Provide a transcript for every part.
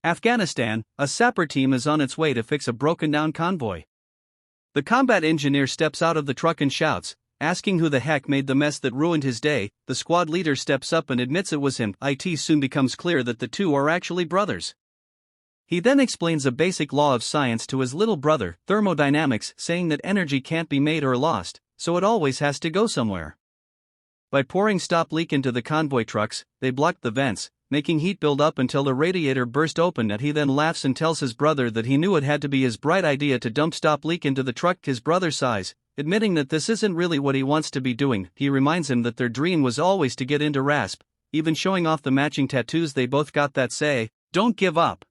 Afghanistan, a sapper team is on its way to fix a broken-down convoy. The combat engineer steps out of the truck and shouts, asking who the heck made the mess that ruined his day. The squad leader steps up and admits it was him. It soon becomes clear that the two are actually brothers. He then explains a basic law of science to his little brother, thermodynamics, saying that energy can't be made or lost, so it always has to go somewhere. By pouring stop leak into the convoy trucks, they blocked the vents, making heat build up until the radiator burst open. And he then laughs and tells his brother that he knew it had to be his bright idea to dump stop leak into the truck. His brother sighs, admitting that this isn't really what he wants to be doing. He reminds him that their dream was always to get into RASP, even showing off the matching tattoos they both got that say, "Don't give up."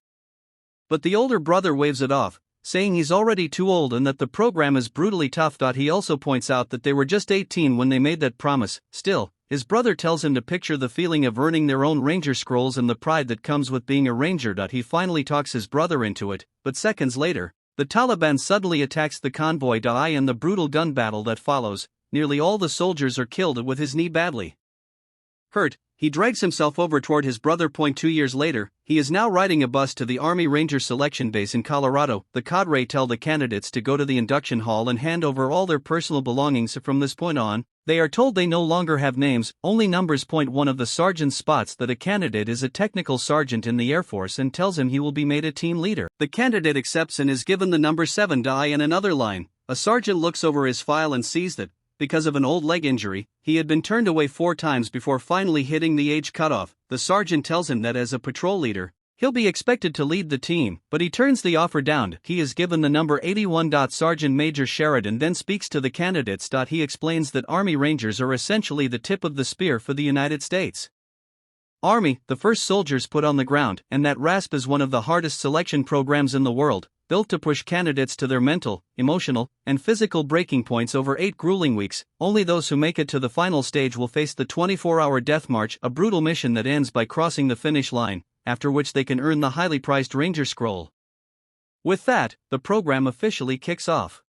But the older brother waves it off, saying he's already too old and that the program is brutally tough. He also points out that they were just 18 when they made that promise. Still, his brother tells him to picture the feeling of earning their own Ranger scrolls and the pride that comes with being a Ranger. He finally talks his brother into it, but seconds later, the Taliban suddenly attacks the convoy. In the brutal gun battle that follows, nearly all the soldiers are killed. With his knee badly hurt, he drags himself over toward his brother. 2 years later, he is now riding a bus to the Army Ranger selection base in Colorado. The cadre tell the candidates to go to the induction hall and hand over all their personal belongings. From this point on, they are told they no longer have names, only numbers. One of the sergeants spots that a candidate is a technical sergeant in the Air Force and tells him he will be made a team leader. The candidate accepts and is given the number 7. In another line, a sergeant looks over his file and sees that, because of an old leg injury, he had been turned away 4 times before finally hitting the age cutoff. The sergeant tells him that as a patrol leader, he'll be expected to lead the team, but he turns the offer down. He is given the number 81. Sergeant Major Sheridan then speaks to the candidates. He explains that Army Rangers are essentially the tip of the spear for the United States Army, the first soldiers put on the ground, and that RASP is one of the hardest selection programs in the world, built to push candidates to their mental, emotional, and physical breaking points over 8 grueling weeks. Only those who make it to the final stage will face the 24-hour death march, a brutal mission that ends by crossing the finish line, after which they can earn the highly prized Ranger Scroll. With that, the program officially kicks off.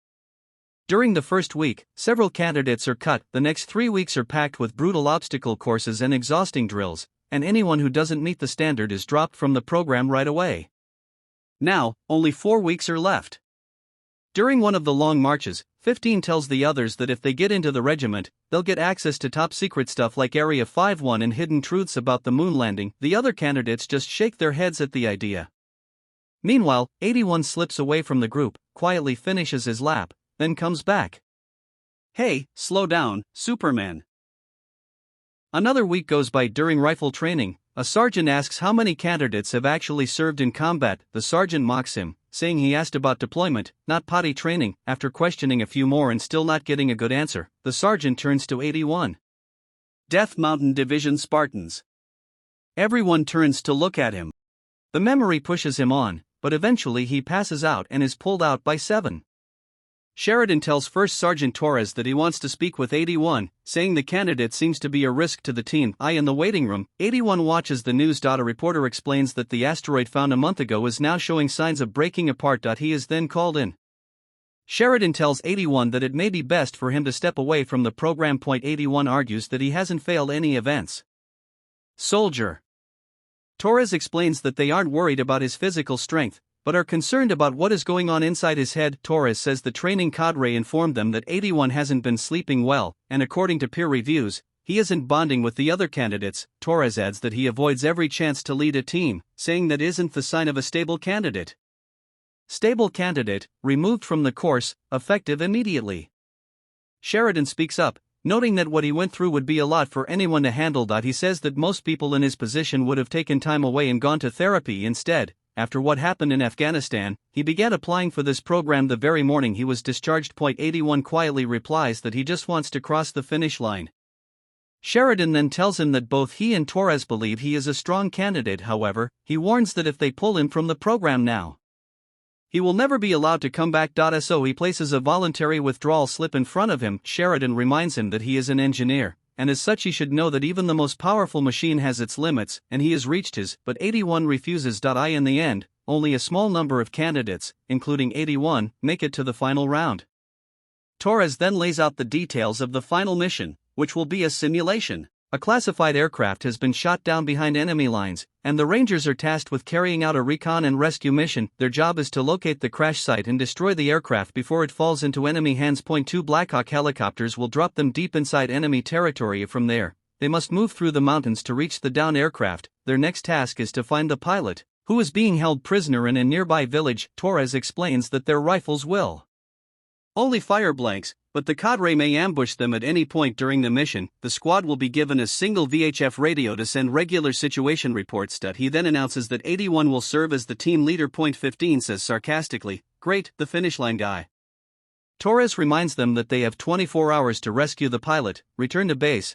During the first week, several candidates are cut. The next 3 weeks are packed with brutal obstacle courses and exhausting drills, and anyone who doesn't meet the standard is dropped from the program right away. Now, only 4 weeks are left. During one of the long marches, 15 tells the others that if they get into the regiment, they'll get access to top-secret stuff like Area 51 and hidden truths about the moon landing. The other candidates just shake their heads at the idea. Meanwhile, 81 slips away from the group, quietly finishes his lap, then comes back. "Hey, slow down, Superman." Another week goes by. During rifle training, a sergeant asks how many candidates have actually served in combat. The sergeant mocks him, saying he asked about deployment, not potty training. After questioning a few more and still not getting a good answer, the sergeant turns to 81. "Death Mountain Division Spartans." Everyone turns to look at him. The memory pushes him on, but eventually he passes out and is pulled out by 7. Sheridan tells First Sergeant Torres that he wants to speak with 81, saying the candidate seems to be a risk to the team. In the waiting room, 81 watches the news. A reporter explains that the asteroid found a month ago is now showing signs of breaking apart. He is then called in. Sheridan tells 81 that it may be best for him to step away from the program. 81 argues that he hasn't failed any events. Soldier. Torres explains that they aren't worried about his physical strength, but are concerned about what is going on inside his head. Torres says the training cadre informed them that 81 hasn't been sleeping well, and according to peer reviews, he isn't bonding with the other candidates. Torres adds that he avoids every chance to lead a team, saying that isn't the sign of a stable candidate. Stable candidate, removed from the course, effective immediately. Sheridan speaks up, noting that what he went through would be a lot for anyone to handle. He says that most people in his position would have taken time away and gone to therapy instead. After what happened in Afghanistan, he began applying for this program the very morning he was discharged. 81 quietly replies that he just wants to cross the finish line. Sheridan then tells him that both he and Torres believe he is a strong candidate. However, he warns that if they pull him from the program now, he will never be allowed to come back. So he places a voluntary withdrawal slip in front of him. Sheridan reminds him that he is an engineer, and as such he should know that even the most powerful machine has its limits, and he has reached his, but 81 refuses. In the end, only a small number of candidates, including 81, make it to the final round. Torres then lays out the details of the final mission, which will be a simulation. A classified aircraft has been shot down behind enemy lines, and the Rangers are tasked with carrying out a recon and rescue mission. Their job is to locate the crash site and destroy the aircraft before it falls into enemy hands. Two Blackhawk helicopters will drop them deep inside enemy territory. From there, they must move through the mountains to reach the downed aircraft. Their next task is to find the pilot, who is being held prisoner in a nearby village. Torres explains that their rifles will only fire blanks, but the cadre may ambush them at any point during the mission. The squad will be given a single VHF radio to send regular situation reports. He then announces that 81 will serve as the team leader. 15 says sarcastically, "Great, the finish line guy." Torres reminds them that they have 24 hours to rescue the pilot, return to base,